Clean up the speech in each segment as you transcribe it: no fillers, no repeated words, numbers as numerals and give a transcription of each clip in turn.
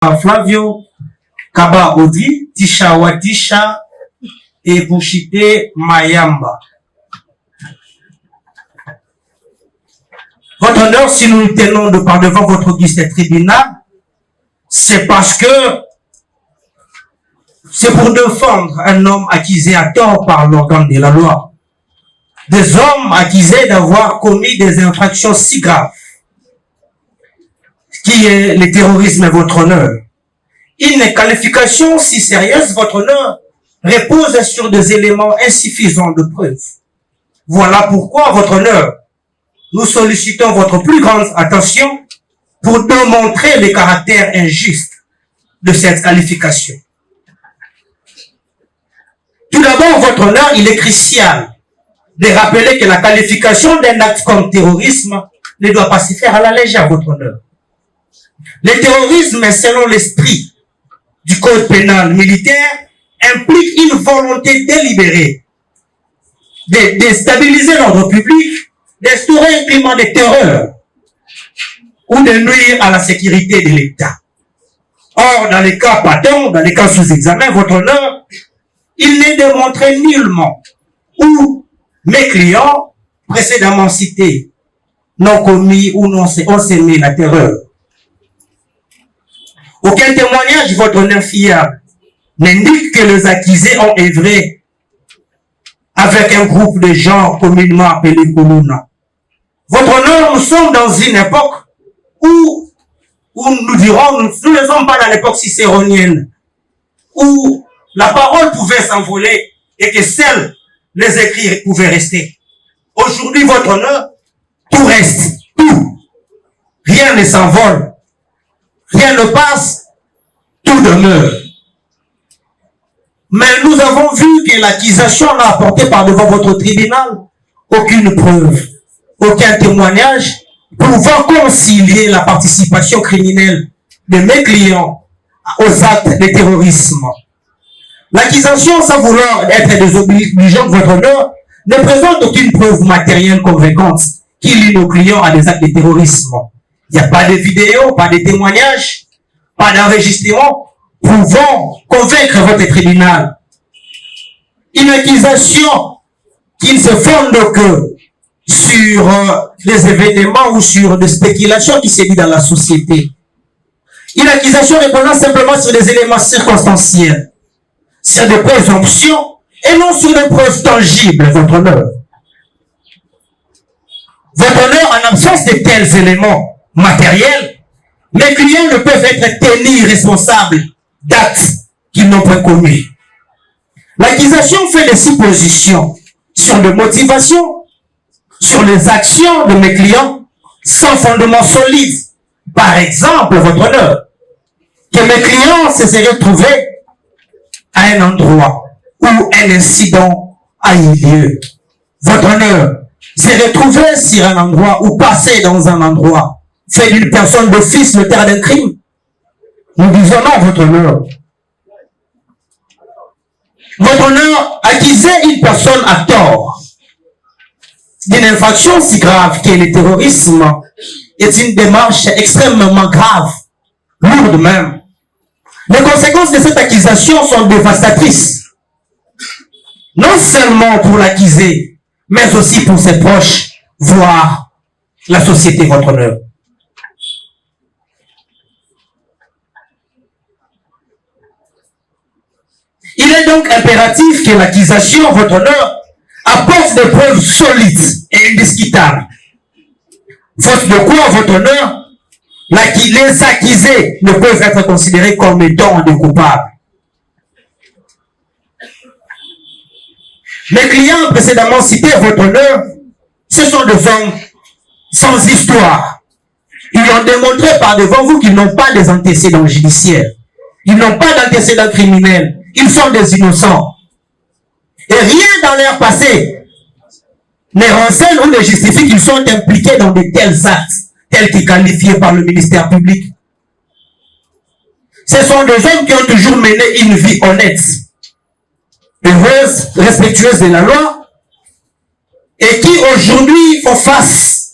Flavio Kaba Odi, Tisha Watisha et Bouchité Mayamba. Votre honneur, si nous nous tenons devant votre auguste tribunal, c'est parce que c'est pour défendre un homme accusé à tort par l'organe de la loi. Des hommes accusés d'avoir commis des infractions si graves, qui est le terrorisme et votre honneur. Une qualification si sérieuse, votre honneur, repose sur des éléments insuffisants de preuve. Voilà pourquoi, votre honneur, nous sollicitons votre plus grande attention pour démontrer le caractère injuste de cette qualification. Tout d'abord, votre honneur, il est crucial de rappeler que la qualification d'un acte comme terrorisme ne doit pas se faire à la légère, votre honneur. Le terrorisme, selon l'esprit du code pénal militaire, implique une volonté délibérée de déstabiliser l'ordre public, d'instaurer un climat de terreur ou de nuire à la sécurité de l'État. Or, dans les cas patents, dans les cas sous examen, votre honneur, il n'est démontré nullement où mes clients précédemment cités n'ont commis ou n'ont sémé la terreur. Aucun témoignage, votre honneur fiable, n'indique que les accusés ont œuvré avec un groupe de gens communément appelés Koluna. Votre honneur, nous sommes dans une époque où nous dirons, nous ne sommes pas dans l'époque cicéronienne, où la parole pouvait s'envoler et que seuls les écrits pouvaient rester. Aujourd'hui, votre honneur, tout reste, tout. Rien ne s'envole, rien ne passe, tout demeure. Mais nous avons vu que l'accusation n'a apporté par devant votre tribunal aucune preuve, aucun témoignage pouvant concilier la participation criminelle de mes clients aux actes de terrorisme. L'accusation, sans vouloir être désobligeante, votre honneur, ne présente aucune preuve matérielle convaincante qui lie nos clients à des actes de terrorisme. Il n'y a pas de vidéo, pas de témoignage, pas d'enregistrement pouvant convaincre votre tribunal. Une accusation qui ne se fonde que sur des événements ou sur des spéculations qui se vivent dans la société. Une accusation reposant simplement sur des éléments circonstanciels, sur des présomptions et non sur des preuves tangibles, votre honneur. Votre honneur, en absence de tels éléments matériels, mes clients ne peuvent être tenus responsables d'actes qu'ils n'ont pas commis. L'accusation fait des suppositions sur des motivations, sur les actions de mes clients sans fondement solide. Par exemple, votre honneur, que mes clients se seraient trouvés à un endroit où un incident a eu lieu. Votre honneur, se retrouver sur un endroit ou passer dans un endroit fait d'une personne d'office le terrain d'un crime. Nous disons non, votre honneur. Votre honneur, accuser une personne à tort d'une infraction si grave qu'est le terrorisme est une démarche extrêmement grave, lourde même. Les conséquences de cette accusation sont dévastatrices. Non seulement pour l'accusé, mais aussi pour ses proches, voire la société, votre honneur. Il est donc impératif que l'accusation, votre honneur, apporte des preuves solides et indiscutables. Faute de quoi, votre honneur, les accusés ne peuvent être considérés comme étant des coupables. Les clients précédemment cités, votre honneur, ce sont des hommes sans histoire. Ils ont démontré par devant vous qu'ils n'ont pas des antécédents judiciaires. Ils n'ont pas d'antécédents criminels. Ils sont des innocents. Et rien dans leur passé ne renseigne ou ne justifie qu'ils sont impliqués dans de tels actes, tels qu'ils qualifiés par le ministère public. Ce sont des hommes qui ont toujours mené une vie honnête, heureuse, respectueuse de la loi, et qui aujourd'hui font face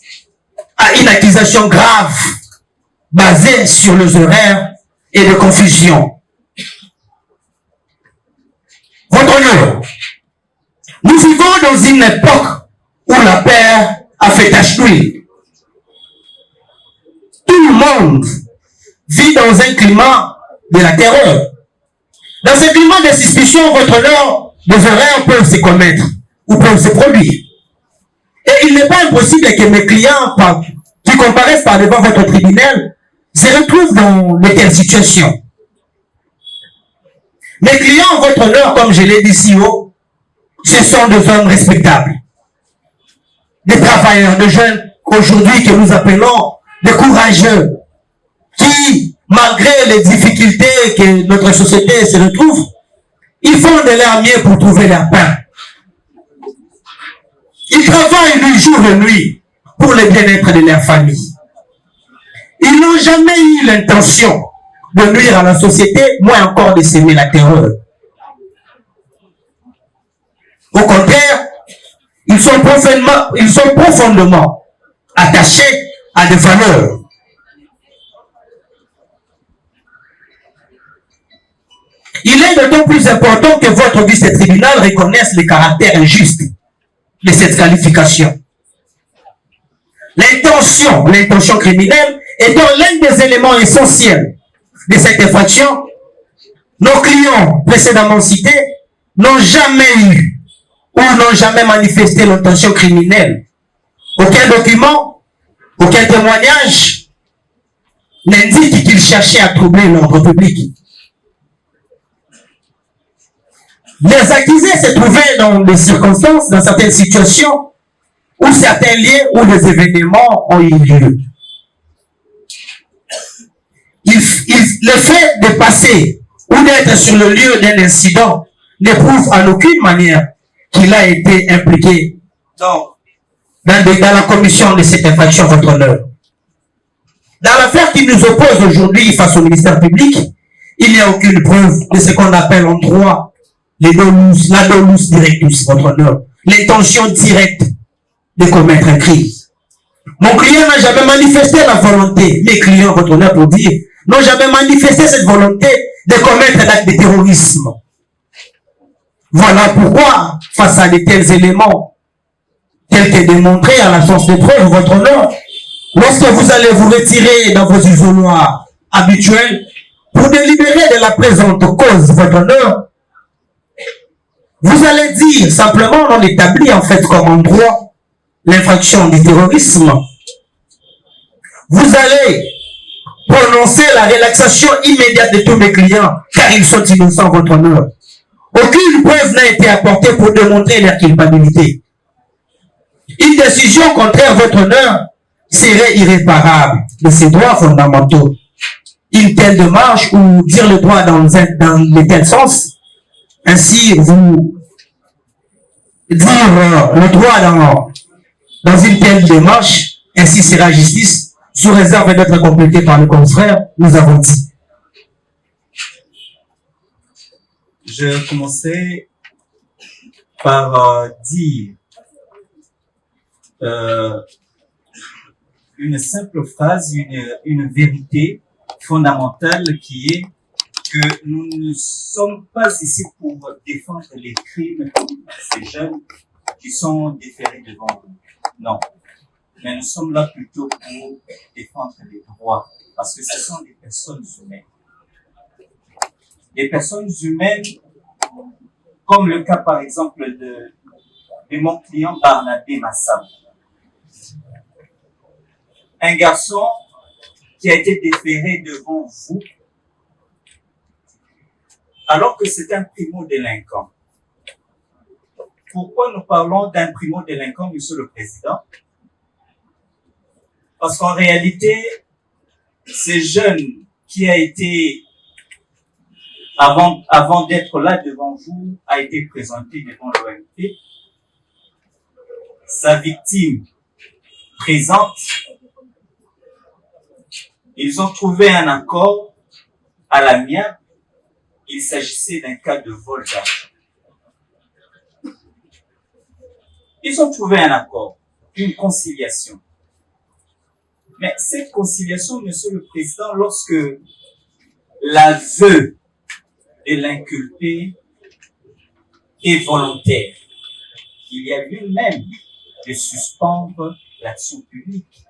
à une accusation grave, basée sur les horaires et de confusion. Votre honneur, nous vivons dans une époque où la paix a fait tache d'huile. Tout le monde vit dans un climat de la terreur. Dans ce climat de suspicion, votre honneur, des erreurs peuvent se commettre ou peuvent se produire. Et il n'est pas impossible que mes clients qui comparaissent par devant votre tribunal se retrouvent dans de telles situations. Mes clients, votre honneur, comme je l'ai dit si haut, ce sont des hommes respectables. Des travailleurs, des jeunes aujourd'hui que nous appelons des courageux, qui, malgré les difficultés que notre société se retrouve, ils font de leur mieux pour trouver leur pain. Ils travaillent du jour et nuit pour le bien-être de leur famille. Ils n'ont jamais eu l'intention de nuire à la société, moins encore de s'aimer la terreur. Au contraire, ils sont profondément attachés à des valeurs. Il est d'autant plus important que votre vice-tribunal reconnaisse le caractère injuste de cette qualification. L'intention criminelle étant l'un des éléments essentiels de cette infraction, nos clients précédemment cités n'ont jamais eu ou n'ont jamais manifesté l'intention criminelle. Aucun document, aucun témoignage n'indique qu'ils cherchaient à troubler l'ordre public. Les accusés se trouvaient dans des circonstances, dans certaines situations, où certains lieux ou des événements ont eu lieu. Le fait de passer ou d'être sur le lieu d'un incident ne prouve en aucune manière qu'il a été impliqué dans la commission de cette infraction, votre honneur. Dans l'affaire qui nous oppose aujourd'hui face au ministère public, il n'y a aucune preuve de ce qu'on appelle en droit la dolus directus, votre honneur, l'intention directe de commettre un crime. Mon client n'a jamais manifesté la volonté, mes clients, votre honneur, pour dire, n'ont jamais manifesté cette volonté de commettre un acte de terrorisme. Voilà pourquoi, face à de tels éléments, tels que démontrés à l'absence de preuve, votre honneur, lorsque vous allez vous retirer dans vos isoloirs habituels pour délibérer de la présente cause, votre honneur, vous allez dire simplement, on établit en fait comme en droit l'infraction du terrorisme. Vous allez prononcer la relaxation immédiate de tous mes clients, car ils sont innocents, votre honneur. Aucune preuve n'a été apportée pour démontrer leur culpabilité. Une décision contraire à votre honneur serait irréparable de ses droits fondamentaux. Une telle démarche, ou dire le droit dans de tel sens, ainsi, vous dire le droit dans une telle démarche, ainsi sera justice, sous réserve d'être complété par le confrère, nous avons dit. Je commencerai par dire une simple phrase, une vérité fondamentale qui est que nous ne sommes pas ici pour défendre les crimes de ces jeunes qui sont déférés devant nous. Non. Mais nous sommes là plutôt pour défendre les droits, parce que ce sont des personnes humaines. Des personnes humaines, comme le cas par exemple de mon client Barnabé Massam. Un garçon qui a été déféré devant vous alors que c'est un primo-délinquant. Pourquoi nous parlons d'un primo-délinquant, Monsieur le Président? Parce qu'en réalité, ce jeune qui a été, avant d'être là devant vous, a été présenté devant l'OMP. Sa victime présente, ils ont trouvé un accord à l'amiable. Il s'agissait d'un cas de vol d'argent. Ils ont trouvé un accord, une conciliation. Mais cette conciliation, Monsieur le Président, lorsque l'aveu de l'inculpé est volontaire. Il y a lieu même de suspendre l'action publique.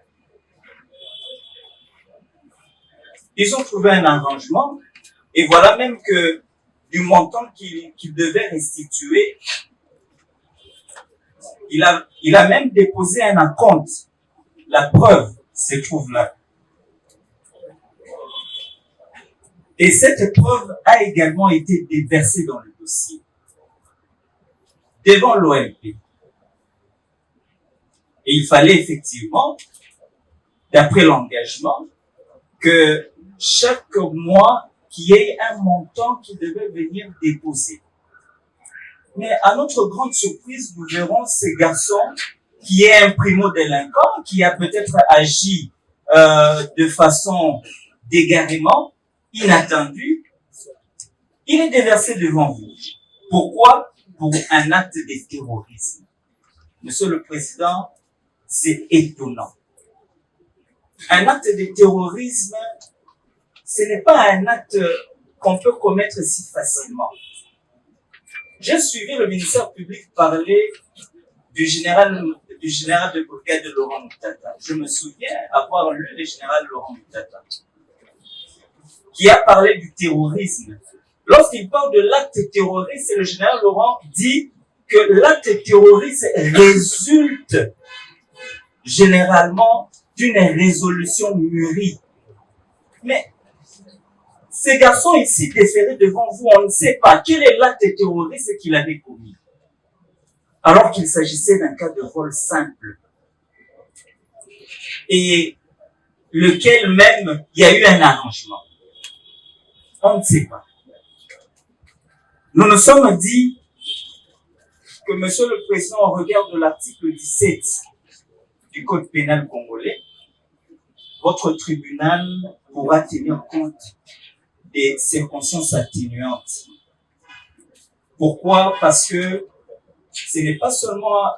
Ils ont trouvé un arrangement et voilà même que du montant qu'il devait restituer, il a même déposé un acompte. La preuve se trouve là. Et cette preuve a également été déversée dans le dossier, devant l'OMP. Et il fallait effectivement, d'après l'engagement, que chaque mois, qu'il y ait un montant qui devait venir déposer. Mais à notre grande surprise, nous verrons ces garçons qui est un primo-délinquant, qui a peut-être agi de façon d'égarement, inattendu, il est déversé devant vous. Pourquoi? Pour un acte de terrorisme. Monsieur le Président, c'est étonnant. Un acte de terrorisme, ce n'est pas un acte qu'on peut commettre si facilement. J'ai suivi le ministère public parler du général de brigade Laurent Moutata. Je me souviens avoir lu le général Laurent Moutata, qui a parlé du terrorisme. Lorsqu'il parle de l'acte terroriste, le général Laurent dit que l'acte terroriste résulte généralement d'une résolution mûrie. Mais ces garçons ici déférés devant vous, on ne sait pas quel est l'acte terroriste qu'il avait commis, alors qu'il s'agissait d'un cas de vol simple, et lequel même il y a eu un arrangement. On ne sait pas. Nous nous sommes dit que, Monsieur le Président, au regard de l'article 17 du Code pénal congolais, votre tribunal pourra tenir compte des circonstances atténuantes. Pourquoi? Parce que ce n'est pas seulement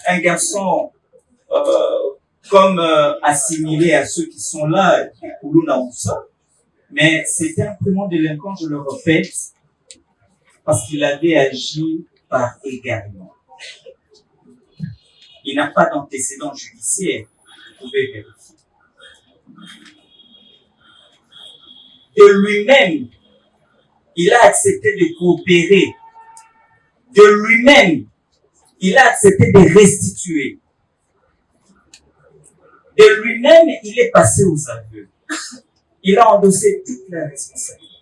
un garçon comme assimilé à ceux qui sont là, des Koulouna ou ça, mais c'est un primo-délinquant, je le répète, parce qu'il avait agi par égarement. Il n'a pas d'antécédent judiciaire, vous pouvez vérifier. De lui-même, il a accepté de coopérer. De lui-même, il a accepté de restituer. De lui-même, il est passé aux aveux. Il a endossé toute la responsabilité.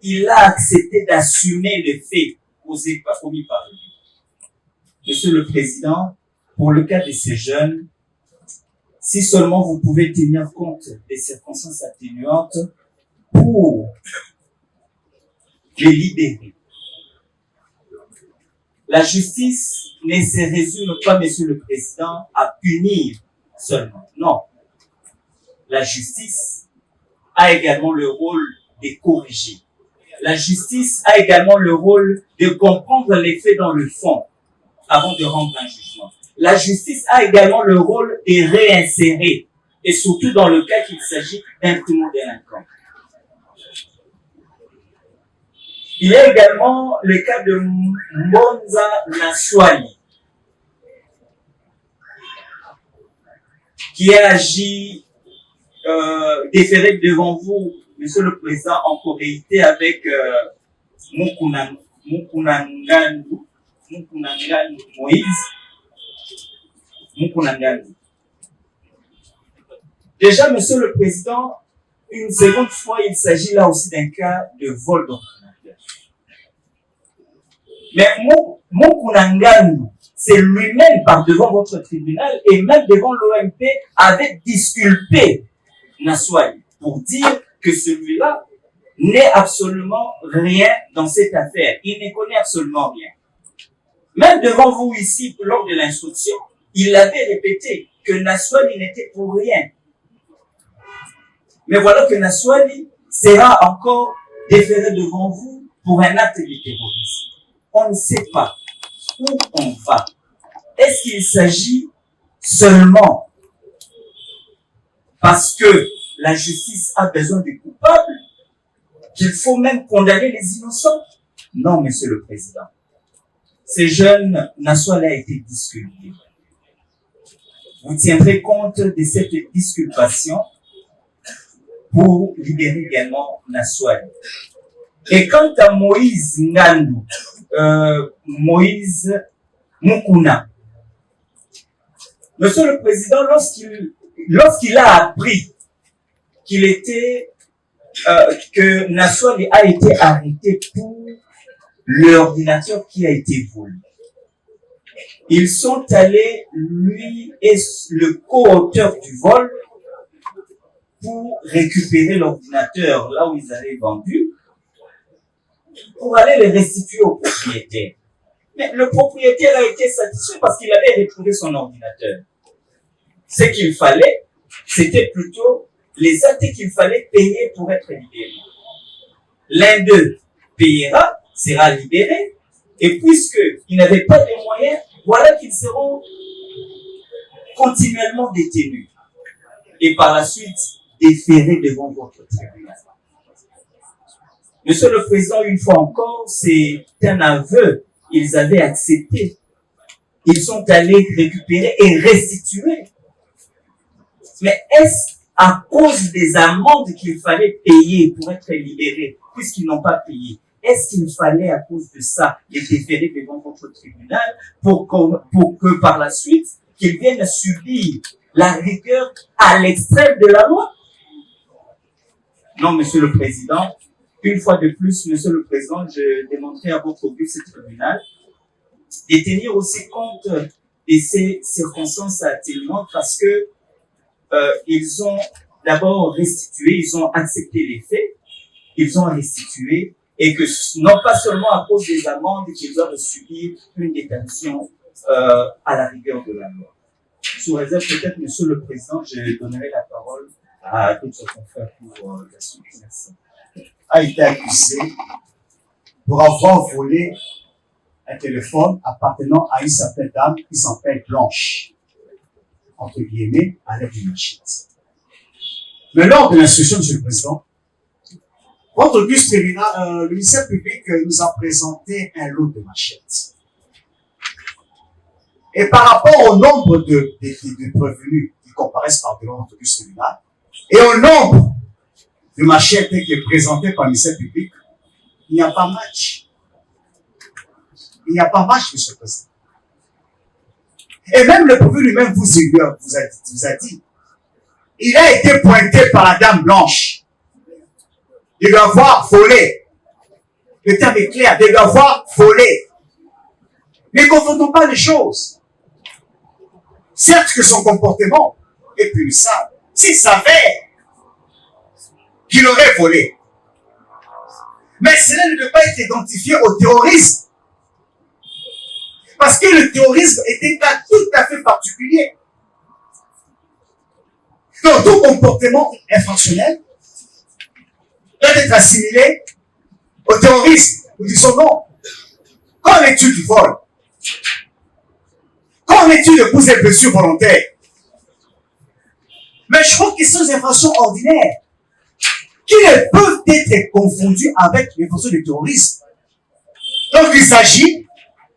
Il a accepté d'assumer les faits commis par lui. Monsieur le Président, pour le cas de ces jeunes, si seulement vous pouvez tenir compte des circonstances atténuantes pour les libérer. La justice ne se résume pas, Monsieur le Président, à punir seulement. Non. La justice a également le rôle de corriger. La justice a également le rôle de comprendre les faits dans le fond avant de rendre un jugement. La justice a également le rôle de réinsérer, et surtout dans le cas qu'il s'agit d'un primo-délinquant. Il y a également le cas de Monza Naswali, qui a agi déféré devant vous, Monsieur le Président, en corréité avec Mukunanganu Moïse. Mukunanganu. Déjà, Monsieur le Président, une seconde fois, il s'agit là aussi d'un cas de vol d'ordinateur. Mais Mukunanganu, c'est lui-même par devant votre tribunal et même devant l'OMP avait disculpé Naswali pour dire que celui-là n'est absolument rien dans cette affaire. Il ne connaît absolument rien. Même devant vous ici, lors de l'instruction, il avait répété que Naswali n'était pour rien. Mais voilà que Naswali sera encore déféré devant vous pour un acte de terrorisme. On ne sait pas où on va. Est-ce qu'il s'agit seulement parce que la justice a besoin des coupables, qu'il faut même condamner les innocents. Non, Monsieur le Président. Ces jeunes, Nassoal a été disculpé. Vous tiendrez compte de cette disculpation pour libérer également Nassoal. Et quant à Moïse Ngandou, Moïse Mukuna, Monsieur le Président, lorsqu'il a appris qu'il était, que Nassoal a été arrêté pour l'ordinateur qui a été volé, ils sont allés, lui et le co-auteur du vol, pour récupérer l'ordinateur là où ils avaient vendu, pour aller le restituer au propriétaire. Mais le propriétaire a été satisfait parce qu'il avait retrouvé son ordinateur. Ce qu'il fallait, c'était plutôt les actes qu'il fallait payer pour être libéré. L'un d'eux payera, sera libéré, et puisqu'ils n'avaient pas les moyens, voilà qu'ils seront continuellement détenus. Et par la suite, déférés devant votre tribunal. Monsieur le Président, une fois encore, c'est un aveu. Ils avaient accepté. Ils sont allés récupérer et restituer. Mais est-ce à cause des amendes qu'il fallait payer pour être libérés, puisqu'ils n'ont pas payé? Est-ce qu'il fallait, à cause de ça, les déférer devant votre tribunal pour que par la suite, qu'ils viennent subir la rigueur à l'extrême de la loi? Non, Monsieur le Président. Une fois de plus, Monsieur le Président, je demanderai à votre auguste tribunal de tenir aussi compte de ces circonstances atténuantes parce que ils ont d'abord restitué, ils ont accepté les faits, ils ont restitué et que non pas seulement à cause des amendes qu'ils doivent subir une détention à la rigueur de la loi. Sous réserve peut-être, Monsieur le Président, je donnerai la parole à d'autres confrères pour la suite. Merci. A été accusé pour avoir volé un téléphone appartenant à une certaine dame qui s'appelle Blanche, entre guillemets, à l'aide d'une machette. Mais lors de l'instruction, Monsieur le Président, votre auguste tribunal, le ministère public nous a présenté un lot de machettes. Et par rapport au nombre de prévenus qui comparaissent par devant votre auguste tribunal, et au nombre de machettes qui est présenté par le ministère public, il n'y a pas match. Il n'y a pas match, Monsieur le Président. Et même le prévenu lui-même vous a dit, il a été pointé par la dame Blanche de lui avoir volé. Le terme est clair, de lui avoir volé. Ne confondons pas les choses. Certes que son comportement est punissable. S'il savait qu'il aurait volé. Mais cela ne peut pas être identifié au terrorisme. Parce que le terrorisme est un cas tout à fait particulier. Donc, tout comportement infractionnel doit être assimilé au terrorisme. Nous disons non. Qu'en est-il du vol? Qu'en est-il de causes et blessures volontaires? Mais je crois que ce sont des infractions ordinaires qui ne peuvent être confondues avec les infractions de terrorisme. Donc, il s'agit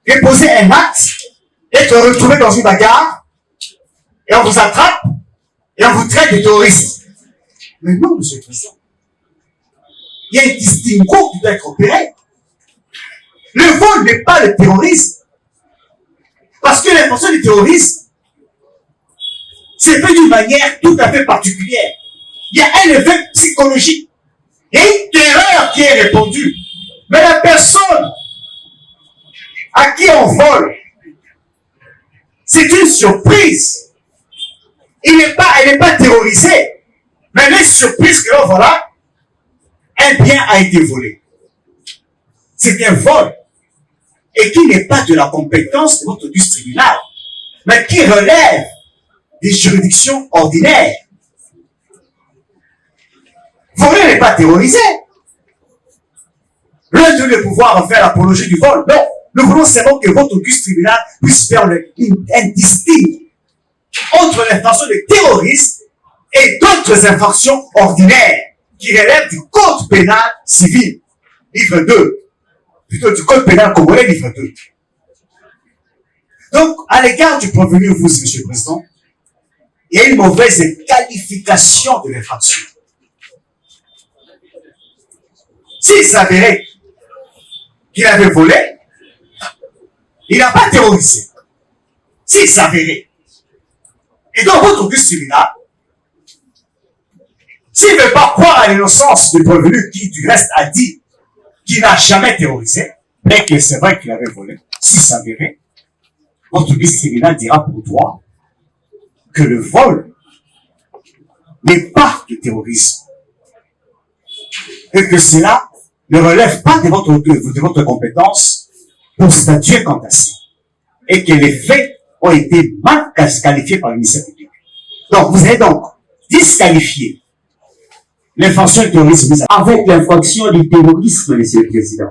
de poser un acte, d'être retrouvé dans une bagarre, et on vous attrape, et on vous traite de terroriste. Mais non, Monsieur le Président. Il y a un distinguo qui doit être opéré. Le vol n'est pas le terrorisme. Parce que l'infraction du terrorisme, c'est fait d'une manière tout à fait particulière. Il y a un effet psychologique. Il y a une terreur qui est répandue. Mais la personne à qui on vole, c'est une surprise. Elle n'est pas terrorisée. Mais elle est surprise que voilà, un bien a été volé. C'est un vol. Et qui n'est pas de la compétence de votre auguste tribunal, mais qui relève des juridictions ordinaires. Voler n'est pas terrorisé. L'un de le pouvoir faire l'apologie du vol. Non. Nous voulons seulement que votre auguste tribunal puisse faire un distinct entre l'infraction de terrorisme et d'autres infractions ordinaires qui relèvent du Code pénal civil, livre 2, plutôt du Code pénal congolais, livre 2. Donc, à l'égard du prévenu, vous, Monsieur le Président, il y a une mauvaise qualification de l'infraction. S'il s'avérait qu'il avait volé, il n'a pas terrorisé. S'il s'avérait. Et dans votre auguste tribunal, s'il ne veut pas croire à l'innocence du prévenu qui, du reste, a dit qu'il n'a jamais terrorisé, mais que c'est vrai qu'il avait volé, s'il s'avérait, votre auguste tribunal dira pour toi que le vol n'est pas du terrorisme et que cela ne relève pas de votre compétence pour statuer quant à ça et que les faits ont été mal qualifiés par le ministère public. Donc, vous allez donc disqualifier l'infraction du terrorisme avec l'infraction du terrorisme, Monsieur le Président.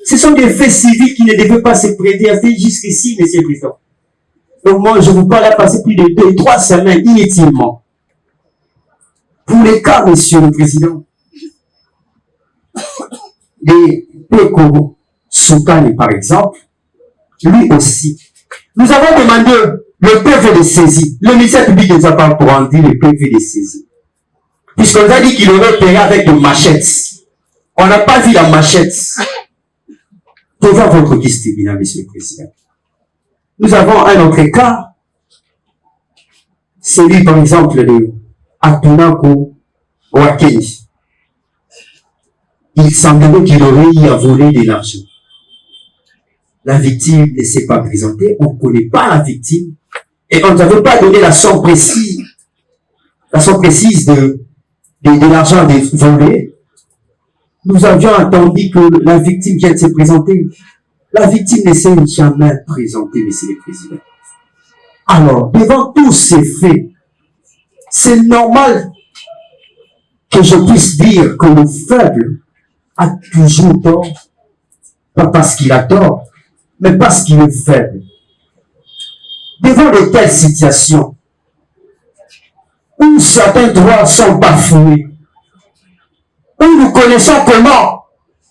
Ce sont des faits civils qui ne devaient pas se prêter jusqu'ici, Monsieur le Président. Donc moi, je vous parle à passer plus de 2-3 semaines inutilement. Pour les cas, Monsieur le Président, des Pekoro Soukane, par exemple, lui aussi. Nous avons demandé le PV de saisie. Le ministère public ne nous a pas rendu le PV de saisie. Puisqu'on nous a dit qu'il aurait opéré avec des machettes. On n'a pas vu la machette. Devant votre guise tribunal, Monsieur le Président. Nous avons un autre cas, celui par exemple de Atunako Wakeni. Il semblerait qu'il aurait eu à voler de l'argent. La victime ne s'est pas présentée, on ne connaît pas la victime, et on ne avait pas donné la somme précise de l'argent volé. Nous avions attendu que la victime vienne se présenter. La victime ne s'est jamais présentée, Monsieur le Président. Alors, devant tous ces faits, c'est normal que je puisse dire que le faible a toujours tort, pas parce qu'il a tort, mais parce qu'il est faible. Devant de telles situations, où certains droits sont bafoués, où nous connaissons comment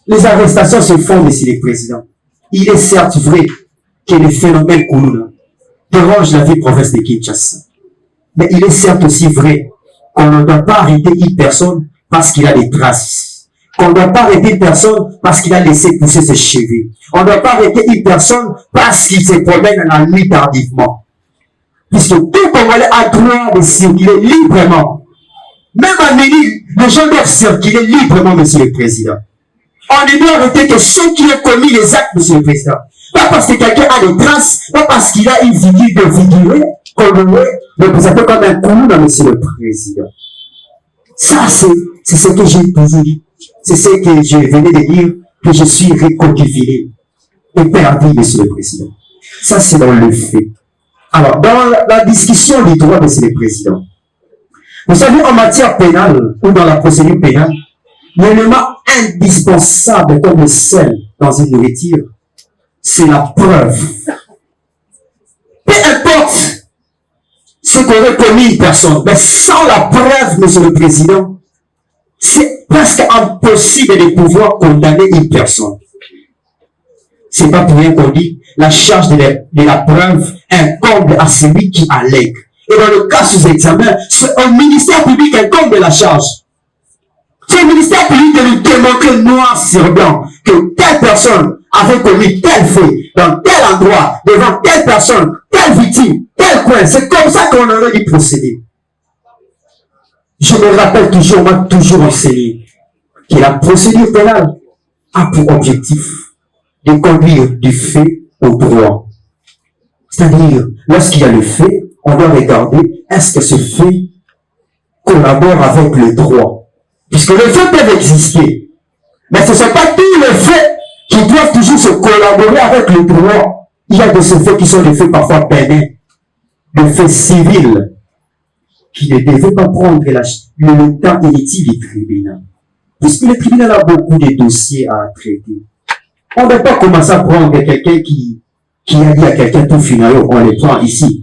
les arrestations se font, Monsieur le Président, il est certes vrai que le phénomène Koulouna dérange la vie province de Kinshasa. Mais il est certes aussi vrai qu'on ne doit pas arrêter une personne parce qu'il a des traces. Qu'on ne doit pas arrêter une personne parce qu'il a laissé pousser ses cheveux. On ne doit pas arrêter une personne parce qu'il se promène dans la nuit tardivement. Puisque tout Congolais a droit de circuler librement. Même à minuit, les gens doivent circuler librement, Monsieur le Président. On ne doit arrêter que ceux qui ont commis les actes, Monsieur le Président. Pas parce que quelqu'un a des traces, pas parce qu'il a une figure de figuré, mais vous appelez comme un coup, Monsieur le Président. Ça, c'est ce que j'ai toujours dit. C'est ce que je venais de dire, que je suis réconcilié et perdu, Monsieur le Président. Ça, c'est dans le fait. Alors, dans la discussion du droit, Monsieur le Président, vous savez, en matière pénale, ou dans la procédure pénale, l'élément indispensable comme le sel dans une nourriture, c'est la preuve. Peu importe ce qu'aurait commis une personne, mais sans la preuve, Monsieur le Président, c'est presque impossible de pouvoir condamner une personne. C'est pas pour rien qu'on dit, la charge de la preuve incombe à celui qui allègue. Et dans le cas sous examen, c'est au ministère public incombe de la charge. C'est au ministère public de nous démontrer noir sur blanc que telle personne avait commis tel fait dans tel endroit, devant telle personne, telle victime, tel coin. C'est comme ça qu'on aurait dû procéder. Je me rappelle toujours, on m'a toujours enseigné que la procédure pénale a pour objectif de conduire du fait au droit. C'est-à-dire, lorsqu'il y a le fait, on doit regarder est-ce que ce fait collabore avec le droit. Puisque les faits peuvent exister, mais ce ne sont pas tous les faits qui doivent toujours se collaborer avec le droit. Il y a de ces faits qui sont des faits parfois pénals, des faits civils, qui ne devaient pas prendre le temps inutile du tribunal. Puisque le tribunal a beaucoup de dossiers à traiter. On ne va pas commencer à prendre quelqu'un qui a dit à quelqu'un tout final, on les prend ici,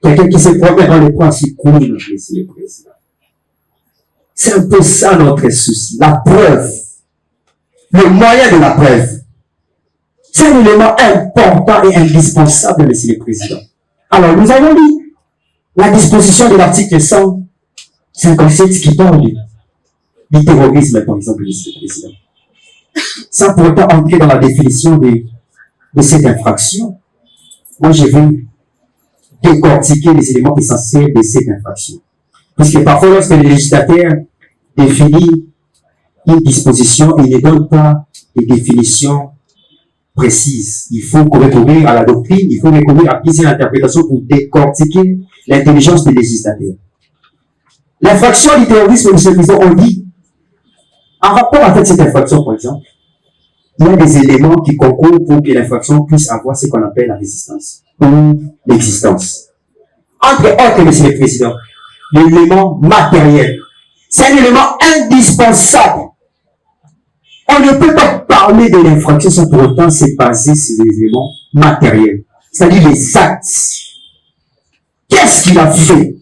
Quelqu'un qui se promène dans les principes cool, Monsieur le Président. C'est un peu ça notre souci. La preuve. Le moyen de la preuve. C'est un élément important et indispensable, Monsieur le Président. Alors, nous avons lu la disposition de l'article 157 qui parle du terrorisme, par exemple, Monsieur le Président. Sans pour autant entrer dans la définition de cette infraction, moi je vais décortiquer les éléments essentiels de cette infraction. Puisque parfois, lorsque le législateur définit une disposition, il ne donne pas des définitions précises. Il faut recourir à la doctrine, il faut recourir à plusieurs interprétations pour décortiquer l'intelligence du législateur. L'infraction du terrorisme, Monsieur le Président, on dit, en rapport avec cette infraction, par exemple, il y a des éléments qui concourent pour que l'infraction puisse avoir ce qu'on appelle la résistance ou l'existence. Entre autres, Monsieur le Président, l'élément matériel. C'est un élément indispensable. On ne peut pas parler de l'infraction sans pour autant se baser sur les éléments matériels. C'est-à-dire les actes. Qu'est-ce qu'il a fait?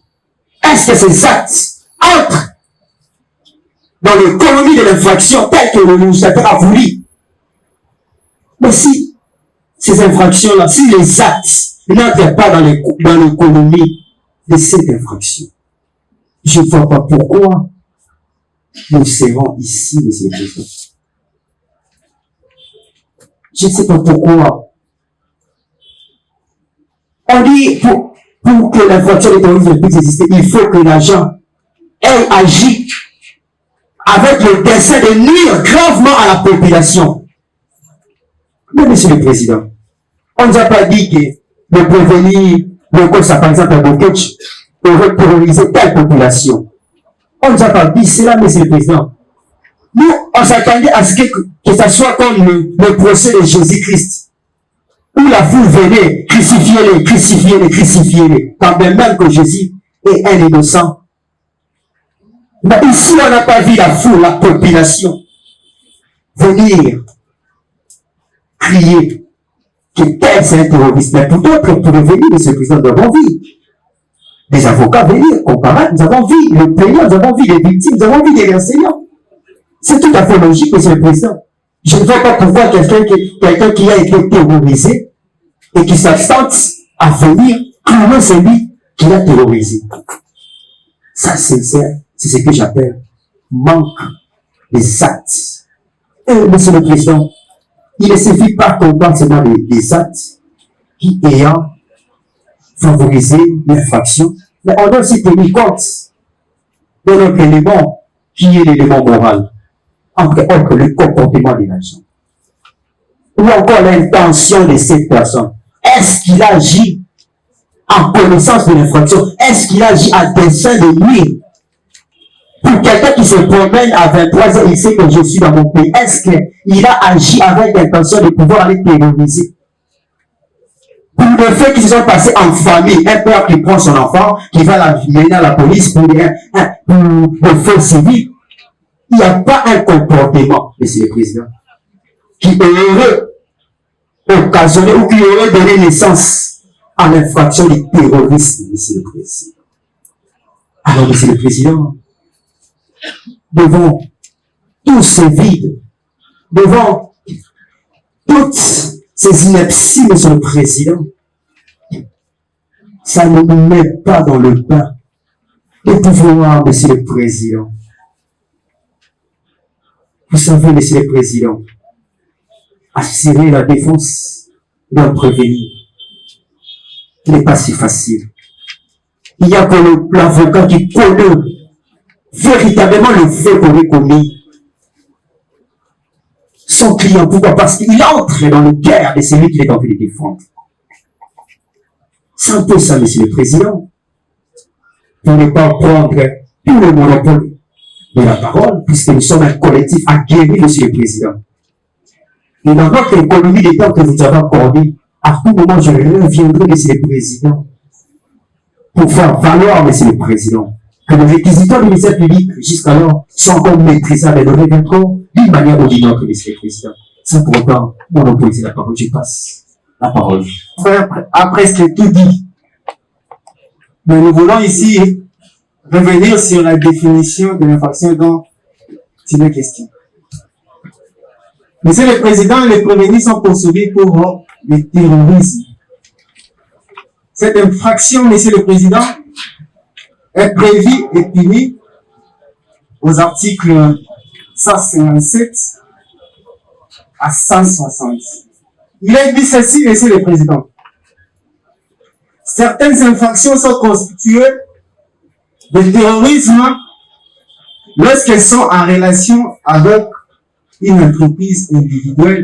Est-ce que ces actes entrent dans l'économie de l'infraction telle que le législateur a voulu? Mais si ces infractions-là, si les actes n'entrent pas dans l'économie de cette infraction, je ne vois pas pourquoi nous serons ici, Monsieur le Président. Je ne sais pas pourquoi. On dit, pour que l'infraction de terrorisme puisse exister, il faut que l'agent ait agi avec le dessein de nuire gravement à la population. Mais Monsieur le Président, on ne nous a pas dit que le prévenir, le code, ça par exemple, un Bokech, aurait terrorisé telle population. On ne nous a pas dit cela, Monsieur le Président. Nous, on s'attendait à ce que ça soit comme le procès de Jésus-Christ, où la foule venait, crucifiez-les, crucifiez-les, crucifiez-les, quand même que Jésus est un innocent. Mais ici, on n'a pas vu la foule, la population, venir crier que tel c'est un terroriste. Mais pour d'autres, pour venir, Monsieur le Président, nous avons vu des avocats venir comparaître, nous avons vu le plaignant, nous avons vu les victimes, nous avons vu des enseignants. C'est tout à fait logique, Monsieur le Président. Je ne vois pas pourquoi quelqu'un qui a été terrorisé et qui s'abstente à venir, comment c'est lui qui l'a terrorisé. Ça, c'est ce que j'appelle manque des actes. Et, Monsieur le Président, il ne suffit pas qu'on parle seulement des actes qui ayant favorisé l'infraction, mais on doit aussi tenir compte de notre élément qui est l'élément moral, entre autres le comportement des agents, ou encore l'intention de cette personne. Est-ce qu'il agit en connaissance de l'infraction? Est-ce qu'il agit à dessein de nuire? Pour quelqu'un qui se promène à 23 ans, il sait que je suis dans mon pays. Est-ce qu'il a agi avec l'intention de pouvoir aller terroriser? Pour le fait qu'ils se sont passés en famille, un père qui prend son enfant, qui va l'amener à la police pour le fait civil, il n'y a pas un comportement, Monsieur le Président, qui aurait occasionné ou qui aurait donné naissance à l'infraction du terrorisme, Monsieur le Président. Alors, Monsieur le Président, devant tous ces vides, devant toutes ces inepties, Monsieur le Président, ça ne nous met pas dans le bain de pouvoir, Monsieur le Président. Vous savez, Monsieur le Président, assurer la défense d'un prévenu n'est pas si facile. Il y a que l'avocat qui connaît véritablement le fait qu'on ait commis son client. Pourquoi? Parce qu'il entre dans le cœur de celui qui est en train de défendre. C'est un peu ça, Monsieur le Président. Pour ne pas prendre tout le monopole de la parole, puisque nous sommes un collectif aguerri, Monsieur le Président. Et dans notre économie des temps que nous avons accordé, à tout moment, je reviendrai, Monsieur le Président, pour faire valoir, Monsieur le Président, que les réquisiteurs du ministère public, jusqu'alors, sont encore maîtrisables et nous reviendrons d'une manière ou d'une autre, Monsieur le Président. Sans pour autant monopoliser la parole. Je passe la parole. Frère a presque tout dit. Mais nous voulons ici revenir sur la définition de l'infraction dont il est question. Monsieur le Président, les prévenus sont poursuivis pour le terrorisme. Cette infraction, Monsieur le Président, est prévue et punie aux articles 157 à 160. Il est dit ceci, Monsieur le Président. Certaines infractions sont constituées de terrorisme lorsqu'elles sont en relation avec une entreprise individuelle